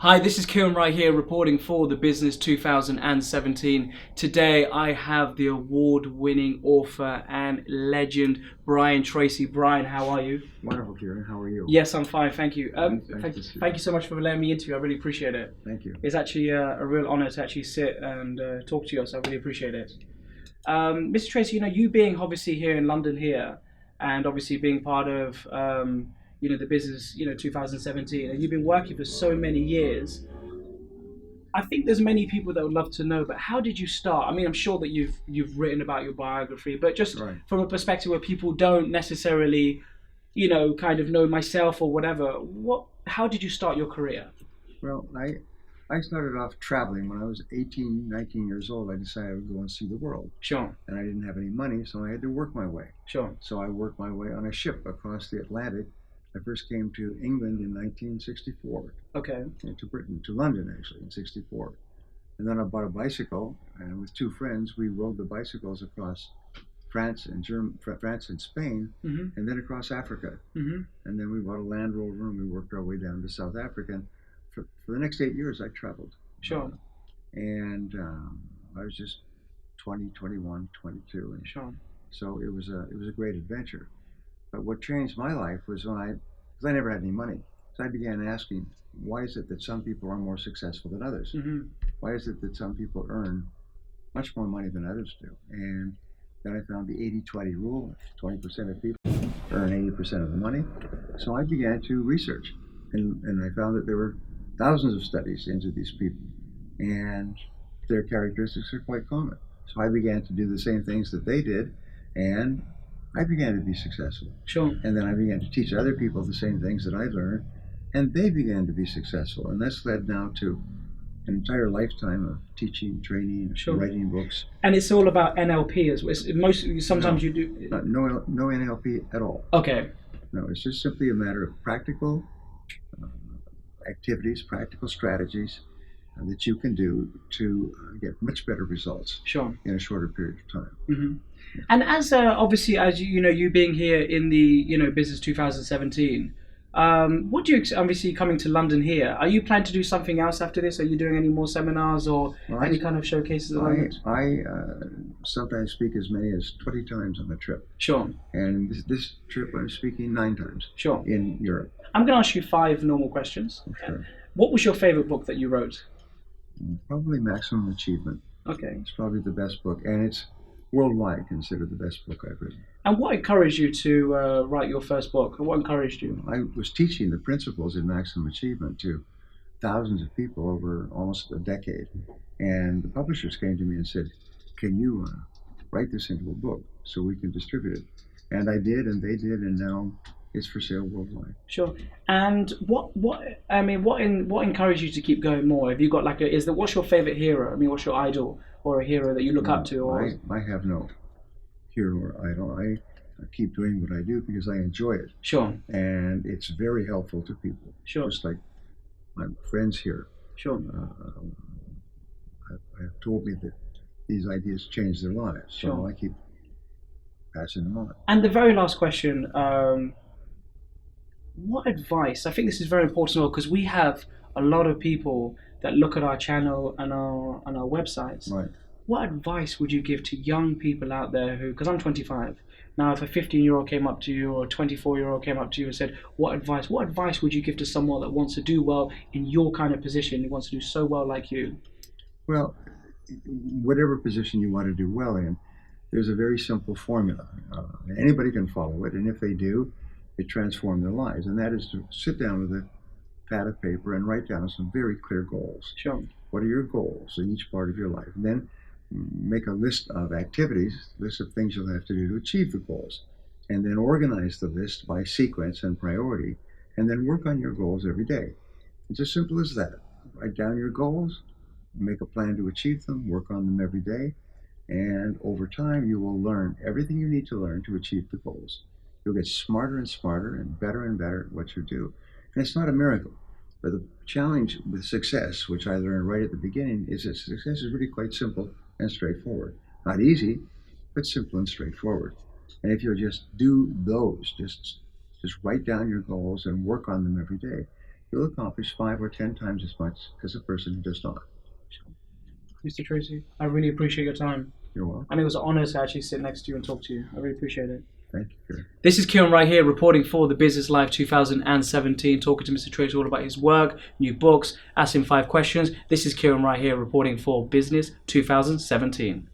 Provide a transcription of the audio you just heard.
Hi, this is Kiran Rai here reporting for the Business 2017. Today I have the award-winning author and legend Brian Tracy. Brian, how are you? Wonderful, Kiran. How are you? Yes, I'm fine, thank you. Thank You so much for letting me interview. I really appreciate it. Thank you. It's actually a real honor to actually sit and talk to you, so I really appreciate it. Mr. Tracy, you being obviously here in London here, and obviously being part of the business 2017, and you've been working for so many years. I think there's many people that would love to know, but how did you start? I mean, I'm sure that you've written about your biography, but just Right. from a perspective where people don't necessarily kind of know myself or whatever, how did you start your career? Well, I started off traveling when I was 18, 19 years old. I decided I would go and see the world. Sure. And I didn't have any money, so I had to work my way. Sure. So I worked my way on a ship across the Atlantic. I first came to England in 1964. Okay. And to Britain, to London actually, in 64. And then I bought a bicycle, and with two friends, we rode the bicycles across France and France and Spain, Mm-hmm. and then across Africa. Mm-hmm. And then we bought a Land Rover, and we worked our way down to South Africa. And for the next 8 years, I traveled. Sure. And I was just 20, 21, 22. And Sure. so it was a great adventure. But what changed my life was because I never had any money. So I began asking, why is it that some people are more successful than others? Mm-hmm. Why is it that some people earn much more money than others do? And then I found the 80-20 rule. 20% of people earn 80% of the money. So I began to research, and I found that there were thousands of studies into these people, and their characteristics are quite common. So I began to do the same things that they did, and I began to be successful. Sure. And then I began to teach other people the same things that I learned, and they began to be successful. And that's led now to an entire lifetime of teaching, training, Sure. writing books. And it's all about NLP as well. Sometimes you do. No NLP at all. Okay. No, it's just simply a matter of practical activities, practical strategies that you can do to get much better results. Sure. In a shorter period of time. Mm-hmm. And as obviously as you being here in the Business 2017, what do you obviously coming to London here? Are you planning to do something else after this? Are you doing any more seminars or any kind of showcases at the moment? I sometimes speak as many as 20 times on a trip. Sure. And this trip I'm speaking 9 times. Sure. In Europe. I'm going to ask you 5 normal questions. Sure. What was your favorite book that you wrote? Probably Maximum Achievement. Okay. It's probably the best book, and it's worldwide considered the best book I've written. And what encouraged you to write your first book? What encouraged you? I was teaching the principles in Maximum Achievement to thousands of people over almost a decade, and the publishers came to me and said, "Can you write this into a book so we can distribute it?" And I did, and they did, and now it's for sale worldwide. Sure. And what encouraged you to keep going more? Have you got what's your favorite hero? I mean, what's your idol or a hero that you look up to? Or I have no hero or idol. I keep doing what I do because I enjoy it. Sure. And it's very helpful to people. Sure. Just like my friends here. Sure. Have told me that these ideas change their lives. So Sure. I keep passing them on. And the very last question, what advice, I think this is very important because we have a lot of people that look at our channel and our websites. Right. What advice would you give to young people out there because I'm 25. Now, if a 15-year-old came up to you or a 24-year-old came up to you and said, what advice would you give to someone that wants to do well in your kind of position, who wants to do so well like you? Well, whatever position you want to do well in, there's a very simple formula. Anybody can follow it, and if they do, it transforms their lives. And that is to sit down with a pad of paper and write down some very clear goals. Sure. What are your goals in each part of your life? And then make a list of activities, list of things you'll have to do to achieve the goals. And then organize the list by sequence and priority, and then work on your goals every day. It's as simple as that. Write down your goals, make a plan to achieve them, work on them every day, and over time you will learn everything you need to learn to achieve the goals. You'll get smarter and smarter and better at what you do. And it's not a miracle. But the challenge with success, which I learned right at the beginning, is that success is really quite simple and straightforward. Not easy, but simple and straightforward. And if you'll just do those, just write down your goals and work on them every day, you'll accomplish 5 or 10 times as much as a person who does not. Mr. Tracy, I really appreciate your time. You're welcome. And it was an honor to actually sit next to you and talk to you. I really appreciate it. Thank you, Kiran. This is Kiran Rai here, reporting for the Business Life 2017, talking to Mr. Tracy all about his work, new books, asking 5 questions. This is Kiran Rai here, reporting for Business 2017.